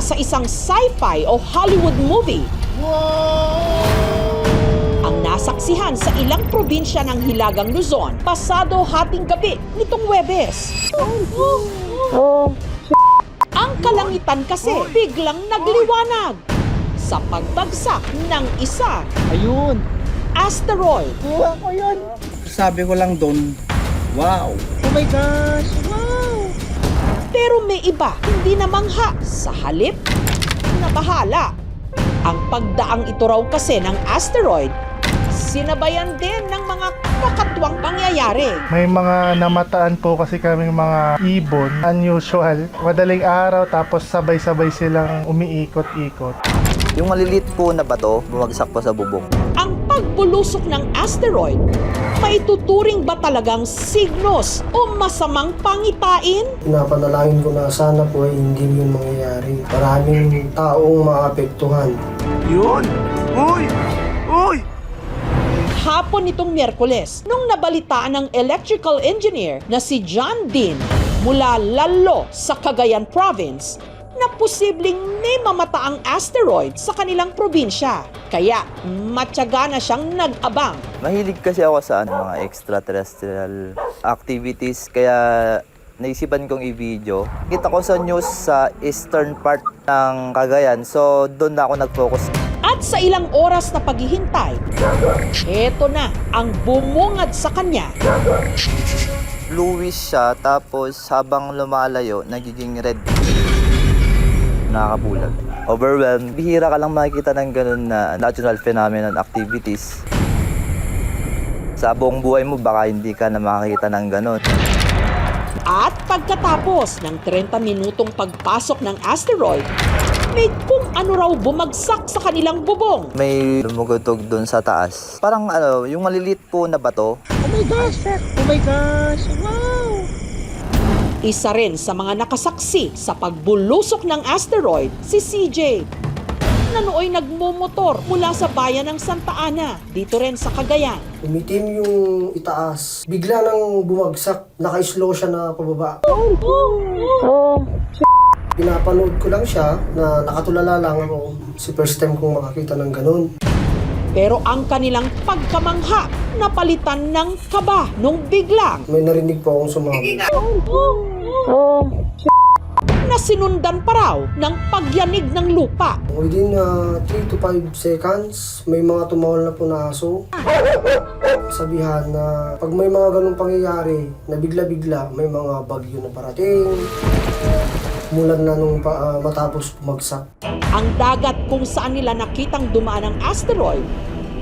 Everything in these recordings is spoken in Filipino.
na sa isang sci-fi o Hollywood movie. Ang nasaksihan sa ilang probinsya ng Hilagang Luzon, pasado hating gabi nitong Huwebes. Ang kalangitan kasi biglang nagliwanag sa pagbagsak ng isa Ayun! asteroid. Kuha ko yun! Sabi ko lang doon, wow! Oh my gosh! Wow! Pero may iba hindi namangha, sa halip na bahala. Ang pagdaang ito raw kasi ng asteroid, sinabayan din ng mga kakatwang pangyayari. May mga namataan po kasi kaming mga ibon, unusual. Madaling araw tapos sabay-sabay silang umiikot-ikot. Yung maliliit po na bato, bumagsak po sa bubong. Ang pagbulusok ng asteroid, maituturing ba talagang signos o masamang pangitain? Pinapanalangin ko na sana po ay hindi yun mangyayari. Maraming taong maapektuhan. Yun! Uy! Uy! Hapon nitong Miyerkules, nung nabalitaan ng electrical engineer na si John Dean mula Lalo sa Cagayan Province na posibleng may mamataang asteroid sa kanilang probinsya. Kaya matyaga na siyang nag-abang. Mahilig kasi ako sa mga extraterrestrial activities, kaya naisipan kong i-video. Kita ko sa news sa eastern part ng Cagayan, so doon na ako nag-focus. At sa ilang oras na paghihintay, eto na ang bumungad sa kanya. Bluish siya, tapos habang lumalayo, nagiging red. Nakakabulag. Overwhelmed. Bihira ka lang makikita ng ganun na natural phenomenon activities. Sa buong buhay mo, baka hindi ka na makakita ng ganun. At pagkatapos ng 30 minutong pagpasok ng asteroid, may kung ano raw bumagsak sa kanilang bubong. May lumugutog doon sa taas. Parang yung maliliit po na bato. Oh my gosh! Oh my gosh! Wow! Isa rin sa mga nakasaksi sa pagbulusok ng asteroid, si CJ, na nooy nagmumotor mula sa bayan ng Santa Ana, dito rin sa Cagayan. Umitim yung itaas. Bigla nang bumagsak, naka-slow siya na pababa. Pinapanood ko lang siya na nakatulala lang ako. Si first time kong makakita ng ganun. Pero ang kanilang pagkamangha napalitan ng kaba nung biglang May narinig po akong sumabog. na sinundan pa raw ng pagyanig ng lupa. Within 3 to 5 seconds, may mga tumawal na po na aso. Sabihan na pag may mga ganung pangyayari na bigla-bigla, may mga bagyo na parating. Mulan na nung matapos bumagsak. Ang dagat kung saan nila nakitang dumaan ang asteroid,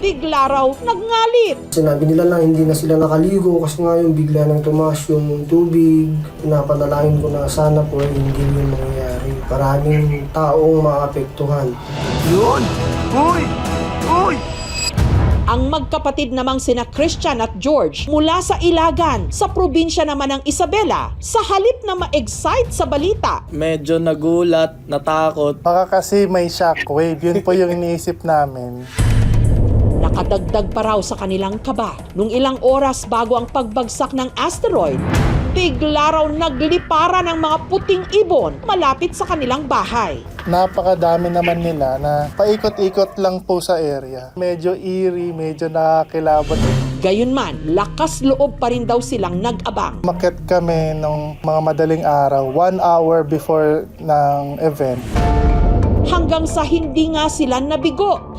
bigla raw nagngalit. Sinabi nila na hindi na sila nakaligo kasi nga yung bigla nang tumaas yung tubig. Pinapanalangin ko na sana po ay hindi yun mangyayari. Maraming taong maapektuhan. Yun! Uy! Uy! Ang magkapatid namang sina Christian at George mula sa Ilagan, sa probinsya naman ng Isabela, sa halip na ma-excite sa balita, Medyo nagulat, natakot. Baka kasi may shockwave, yun po yung iniisip namin. nakadagdag pa raw sa kanilang kaba. Nung ilang oras bago ang pagbagsak ng asteroid, bigla raw naglipara ng mga puting ibon malapit sa kanilang bahay. Napakadami naman nila na paikot-ikot lang po sa area. Medyo eerie, medyo nakakilabot. Gayunman, lakas loob pa rin daw silang nag-abang. Umakyat kami nung mga madaling araw, 1 hour before ng event. Hanggang sa hindi nga sila nabigo.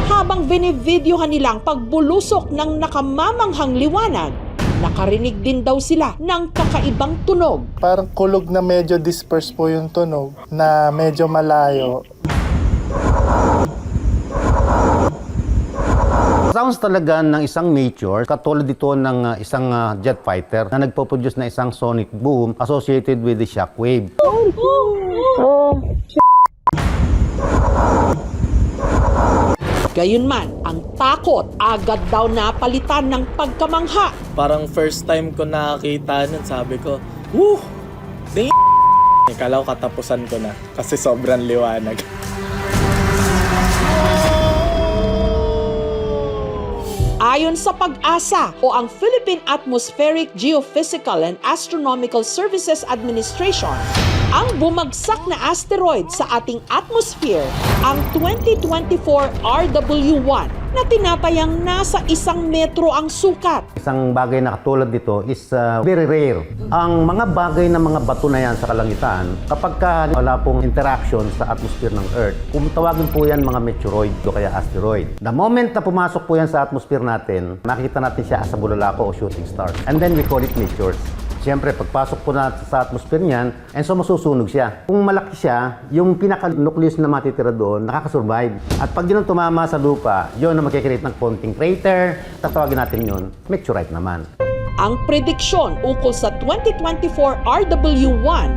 Habang binivideohan nilang pagbulusok ng nakamamanghang liwanag, nakarinig din daw sila ng kakaibang tunog. Parang kulog na medyo disperse po yung tunog na medyo malayo. Sounds talaga ng isang meteor, katulad dito ng isang jet fighter na nagpo-produce na isang sonic boom associated with the shockwave. Gayunman, ang takot agad daw napalitan ng pagkamangha. Parang first time ko nakakita nun, sabi ko, woo! Dang Kala ko katapusan ko na kasi sobrang liwanag. Ayon sa Pag-asa o ang Philippine Atmospheric, Geophysical and Astronomical Services Administration, ang bumagsak na asteroid sa ating atmosphere, ang 2024 RW1 na tinatayang nasa 1 metro ang sukat. Isang bagay na katulad dito is very rare. Ang mga bagay na mga bato na yan sa kalangitan, kapag wala pong interaction sa atmosphere ng Earth, kung tawagin po yan mga meteoroid o kaya asteroid. The moment na pumasok po yan sa atmosphere natin, makikita natin siya as a bulalakaw o shooting star. And then we call it meteors. Siyempre, pagpasok po natin sa atmosphere niyan, and so masusunog siya. Kung malaki siya, yung pinaka-nucleus na matitira doon, nakakasurvive. At pag yun tumama sa lupa, yun na magkikreate ng konting crater, tatawagin natin yun, meteorite naman. Ang prediksyon ukol sa 2024 RW1,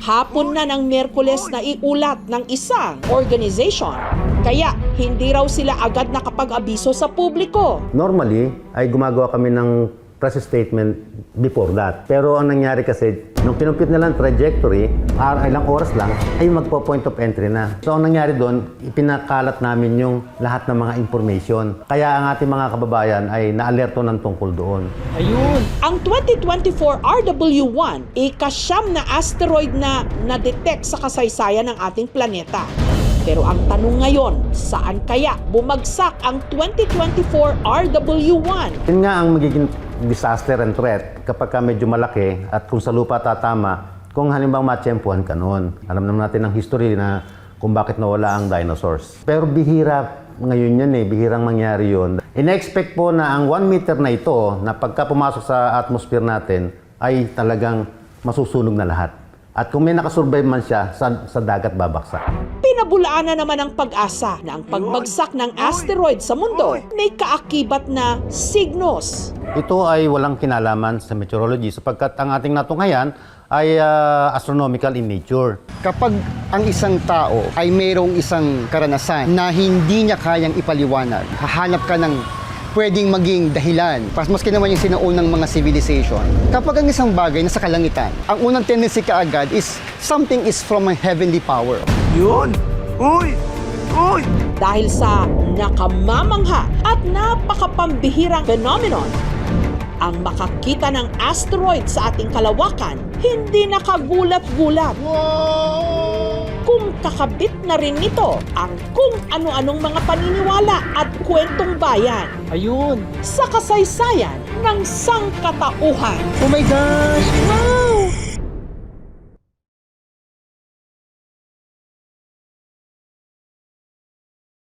hapon na ng Miyerkules na iulat ng isang organization. Kaya hindi raw sila agad nakapag-abiso sa publiko. Normally, ay gumagawa kami ng press statement before that. Pero ang nangyari kasi, nung kinumpit nila ang trajectory, ilang oras lang, ay magpo-point of entry na. So ang nangyari doon, ipinakalat namin yung lahat ng mga information. Kaya ang ating mga kababayan ay naalerto ng tungkol doon. Ang 2024 RW1, ika-9 na asteroid na na-detect sa kasaysayan ng ating planeta. Pero ang tanong ngayon, saan kaya bumagsak ang 2024 RW1? Yun nga ang magiging disaster and threat kapag ka medyo malaki at kung sa lupa tatama, kung halimbawa matsyempuhan ka noon. Alam naman natin ang history na kung bakit nawala ang dinosaurs. Pero bihira ngayon yan bihirang mangyari yun. In-expect po na ang 1 meter na ito, na pagka pumasok sa atmosphere natin, ay talagang masusunog na lahat. At kung may nakasurvive man siya, sa dagat babaksak. Pinabulaan na naman ang Pag-asa na ang pagbagsak ng asteroid sa mundo may kaakibat na signos. Ito ay walang kinalaman sa meteorology sapagkat ang ating natunghayan ay astronomical in nature. Kapag ang isang tao ay mayroong isang karanasan na hindi niya kayang ipaliwanag, hahanap ka ng pwedeng maging dahilan. Maski naman yung sinaunang mga civilization. Kapag ang isang bagay nasa kalangitan, ang unang tendency kaagad is something is from a heavenly power. Dahil sa nakamamangha at napakapambihirang phenomenon, ang makakita ng asteroid sa ating kalawakan, hindi nakagulat-gulat. Kung kakabit na rin nito ang kung ano-anong mga paniniwala at kwentong bayan. Sa kasaysayan ng sangkatauhan. Oh my gosh! Wow!